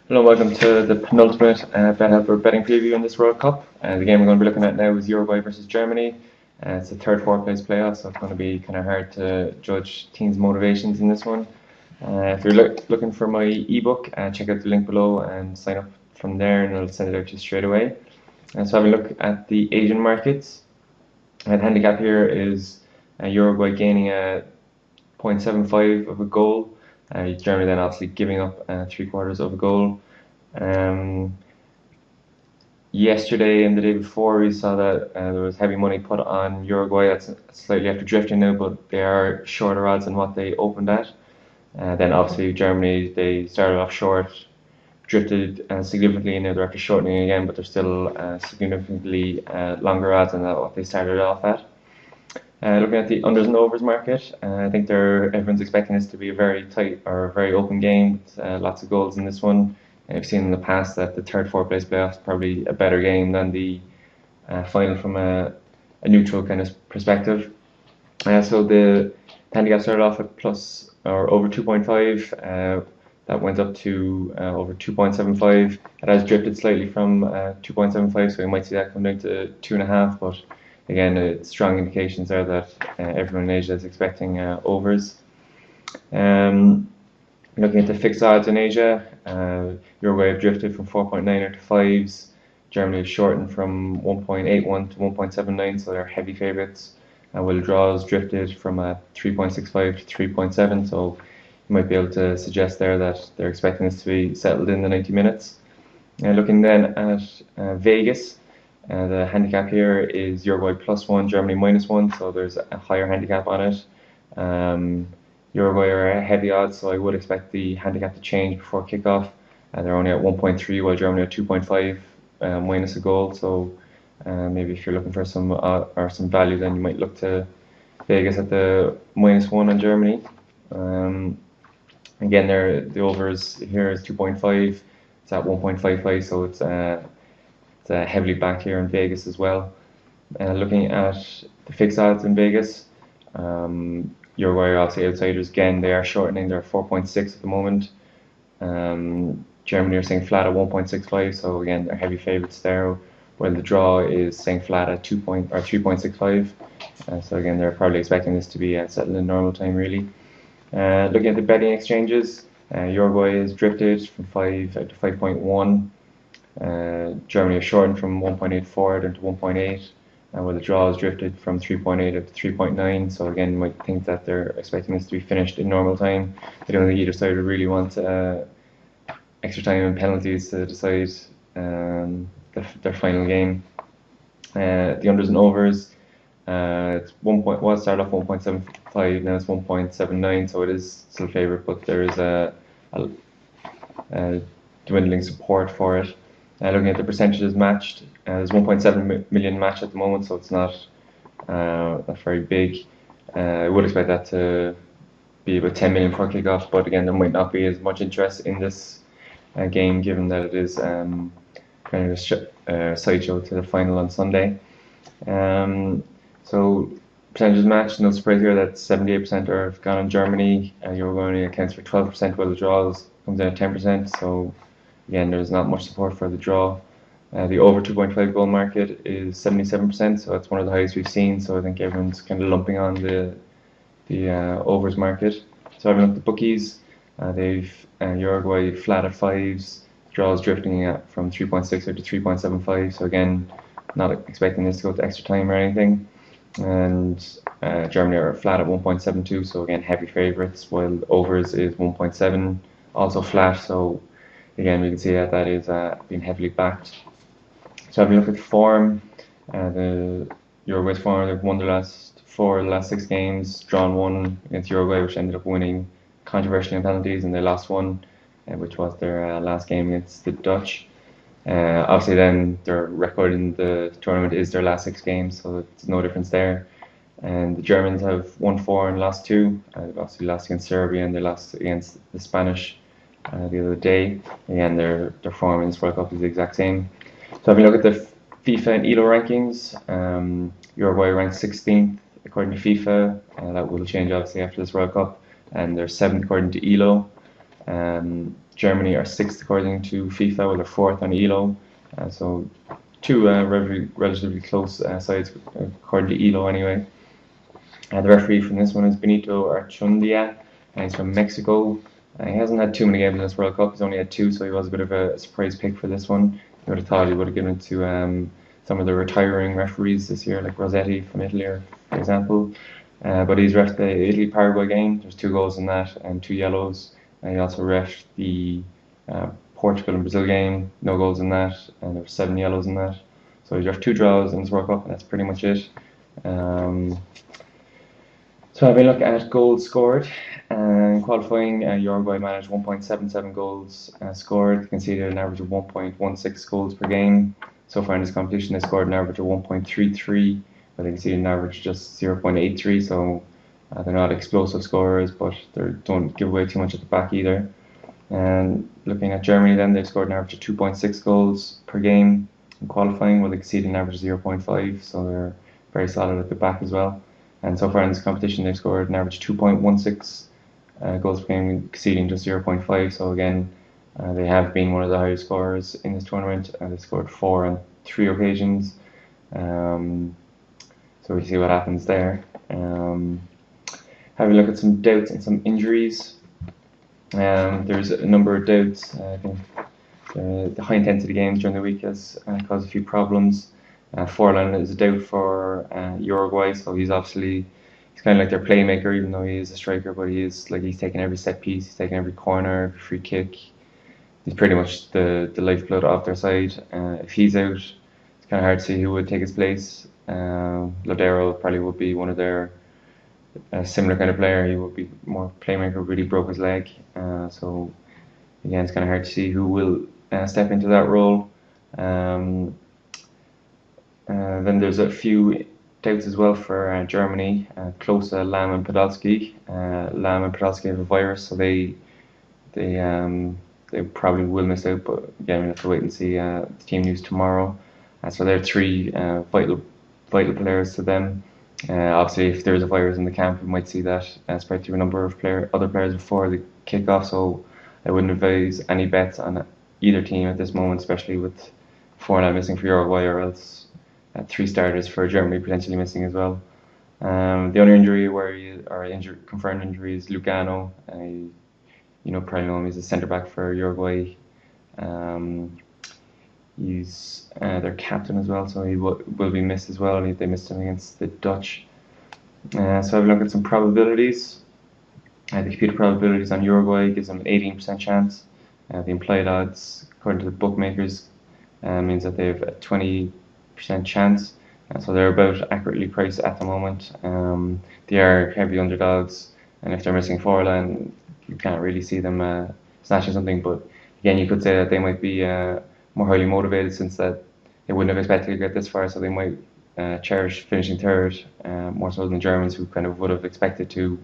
Hello, welcome to the penultimate BetHelper betting preview in this World Cup. The game we're going to be looking at now is Uruguay versus Germany. It's a third, fourth place playoff, so it's going to be kind of hard to judge teams' motivations in this one. If you're looking for my ebook, check out the link below and sign up from there, and I'll send it out to you straight away. So having a look at the Asian markets, the handicap here is Uruguay gaining a 0.75 of a goal. Germany then obviously giving up 3/4 of a goal. Um, Yesterday and the day before, we saw that there was heavy money put on Uruguay. That's slightly after drifting now, but they are shorter odds than what they opened at. Then obviously Germany, they started off short, drifted significantly, and now they're after shortening again, but they're still significantly longer odds than what they started off at. Looking at the unders and overs market, I think everyone's expecting this to be a very tight or a very open game with lots of goals in this one. I've seen in the past that the third, fourth place playoff is probably a better game than the final from a neutral kind of perspective. So the handicap started off at plus or over 2.5. That went up to over 2.75. It has drifted slightly from 2.75, so you might see that come down to 2.5. But again, strong indications there that everyone in Asia is expecting overs. Looking at the fixed odds in Asia, Uruguay have drifted from 4.9 to 5s. Germany have shortened from 1.81 to 1.79, so they're heavy favourites. While the draws drifted from 3.65 to 3.7, so you might be able to suggest there that they're expecting this to be settled in the 90 minutes. Looking then at Vegas, the handicap here is Uruguay +1, Germany -1, so there's a higher handicap on it. Uruguay are a heavy odds, so I would expect the handicap to change before kickoff. They're only at 1.3, while Germany are 2.5 minus a goal. So maybe if you're looking for some or some value, then you might look to Vegas at the -1 on Germany. Again, the overs here is 2.5. It's at 1.55, so it's heavily backed here in Vegas as well. Looking at the fixed odds in Vegas. Uruguay are obviously outsiders again. They are shortening. They're 4.6 at the moment. Germany are saying flat at 1.65. So again, they're heavy favourites there. While the draw is saying flat at 3.65. So again, they're probably expecting this to be settled in normal time, really. Looking at the betting exchanges, Uruguay has drifted from 5 to 5.1. Germany are shortened from 1.84 down to 1.8. Where the draw has drifted from 3.8 up to 3.9. So again, you might think that they're expecting this to be finished in normal time. I don't think either side would really want extra time and penalties to decide their final game. The unders and overs, it's it started off 1.75, now it's 1.79, so it is still favourite, but there is a dwindling support for it. Looking at the percentages matched, there's 1.7 million match at the moment, so it's not very big. I would expect that to be about 10 million for kickoff, but again, there might not be as much interest in this game, given that it is kind of a sideshow to the final on Sunday. So percentages matched, no surprise here that 78% are gone on Germany. Uruguay only accounts for 12%, while the draws comes in at 10%. So again, there's not much support for the draw. The over 2.5 goal market is 77%, so it's one of the highest we've seen. So I think everyone's kind of lumping on the overs market. So having looked at the bookies, they've Uruguay flat at 5s, draws drifting from 3.6 to 3.75. So again, not expecting this to go to extra time or anything. And Germany are flat at 1.72, so again, heavy favourites, while overs is 1.7, also flat. So again, we can see that is being heavily backed. So having a look at the form, the Uruguay's form, they've won the last 6 games, drawn 1 against Uruguay, which ended up winning controversially in penalties, and they lost 1, which was their last game against the Dutch. Obviously then their record in the tournament is their last 6 games, so it's no difference there. And the Germans have won 4 and lost 2. They've obviously lost against Serbia, and they lost against the Spanish the other day. Again, their form in this World Cup is the exact same. So having a look at the FIFA and ELO rankings, Uruguay ranked 16th according to FIFA. That will change obviously after this World Cup, and they're 7th according to ELO. Germany are 6th according to FIFA, while they're 4th on ELO. So two relatively close sides according to ELO anyway. The referee from this one is Benito Archundia, and he's from Mexico. He hasn't had too many games in this World Cup. He's only had 2, so he was a bit of a surprise pick for this one. You would have thought he would have given it to some of the retiring referees this year, like Rossetti from Italy, for example. But he's refed the Italy-Paraguay game. There's 2 goals in that and 2 yellows. And he also refed the Portugal and Brazil game. No goals in that, and there were 7 yellows in that. So he's refed 2 draws in this World Cup, and that's pretty much it. So having a look at goals scored, in qualifying, Uruguay managed 1.77 goals scored. They conceded an average of 1.16 goals per game. So far in this competition, they scored an average of 1.33, but they conceded an average of just 0.83. So they're not explosive scorers, but they don't give away too much at the back either. And looking at Germany, then they've scored an average of 2.6 goals per game in qualifying, while they conceded an average of 0.5. So they're very solid at the back as well. And so far in this competition, they've scored an average 2.16 goals per game, conceding just 0.5. So again, they have been one of the highest scorers in this tournament, and they've scored 4 on 3 occasions. So we'll see what happens there. Having a look at some doubts and some injuries. There's a number of doubts. I think the high intensity games during the week has caused a few problems. Forlan is a doubt for Uruguay, so he's kind of like their playmaker, even though he is a striker. But he's taking every set piece, he's taking every corner, every free kick. He's pretty much the lifeblood of their side. If he's out, it's kind of hard to see who would take his place. Lodero probably would be one of their similar kind of player. He would be more playmaker, really broke his leg. So again, it's kind of hard to see who will step into that role. Then there's a few doubts as well for Germany. Klose, Lahm and Podolski. Lahm and Podolski have a virus, so they probably will miss out, but again, we'll have to wait and see the team news tomorrow. So they're 3 vital players to them. Obviously, if there's a virus in the camp, we might see that spread to a number of other players before the kickoff. So I wouldn't advise any bets on either team at this moment, especially with 4 now missing for Uruguay, or else 3 starters for Germany potentially missing as well. The only injury confirmed injury is Lugano. Probably know him as a centre back for Uruguay. He's their captain as well, so he will be missed as well. They missed him against the Dutch. So have a look at some probabilities. The computer probabilities on Uruguay gives them an 18% chance. The implied odds, according to the bookmakers, means that they have a 20% chance. So they're about accurately priced at the moment. They are heavy underdogs, and if they're missing Forlan, you can't really see them snatching something. But again, you could say that they might be more highly motivated, since that they wouldn't have expected to get this far, so they might cherish finishing 3rd, more so than the Germans, who kind of would have expected to,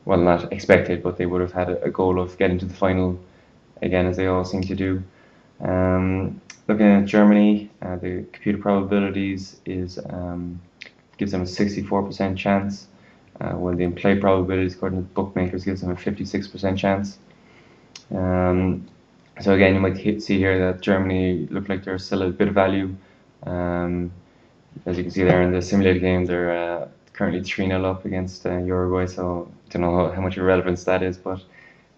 well, not expected, but they would have had a goal of getting to the final again, as they all seem to do. Looking at Germany, the computer probabilities gives them a 64% chance, while the implied probabilities, according to the bookmakers, gives them a 56% chance. So again, you might see here that Germany look like they're still a bit of value. As you can see there in the simulated game, they're currently 3-0 up against Uruguay, so I don't know how much of relevance that is, but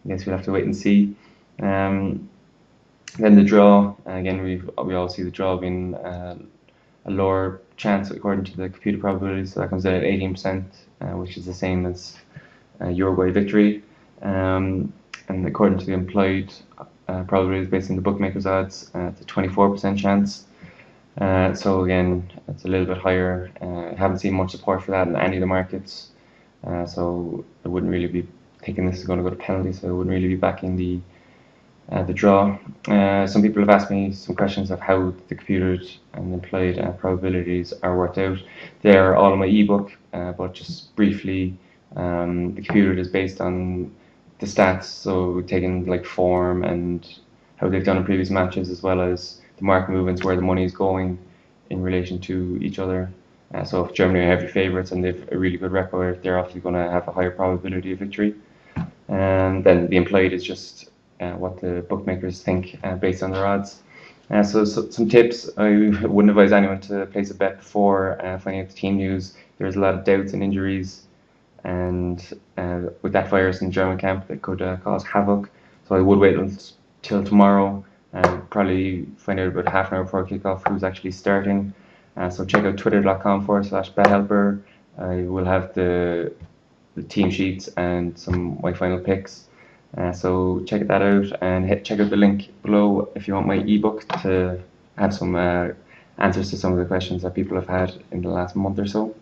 I guess we'll have to wait and see. Then the draw, again, we all see the draw being a lower chance according to the computer probability, so that comes out at 18%, which is the same as Uruguay victory. And according to the implied probabilities based on the bookmakers' odds, it's a 24% chance. So again, it's a little bit higher. I haven't seen much support for that in any of the markets, so I wouldn't really be thinking this is going to go to penalty, so I wouldn't really be backing the draw. Some people have asked me some questions of how the computed and implied probabilities are worked out. They're all in my ebook, but just briefly, the computed is based on the stats, so taking like form and how they've done in previous matches, as well as the market movements, where the money is going in relation to each other. So if Germany are heavy favourites and they've a really good record, they're obviously going to have a higher probability of victory. And then the implied is just what the bookmakers think based on their odds. So some tips: I wouldn't advise anyone to place a bet before finding out the team news. There's a lot of doubts and injuries, and with that virus in German camp, it could cause havoc. So I would wait until tomorrow and probably find out about half an hour before kickoff who's actually starting. So check out twitter.com/BetHelper. I will have the team sheets and some my final picks. So check that out and check out the link below if you want my ebook to have some answers to some of the questions that people have had in the last month or so.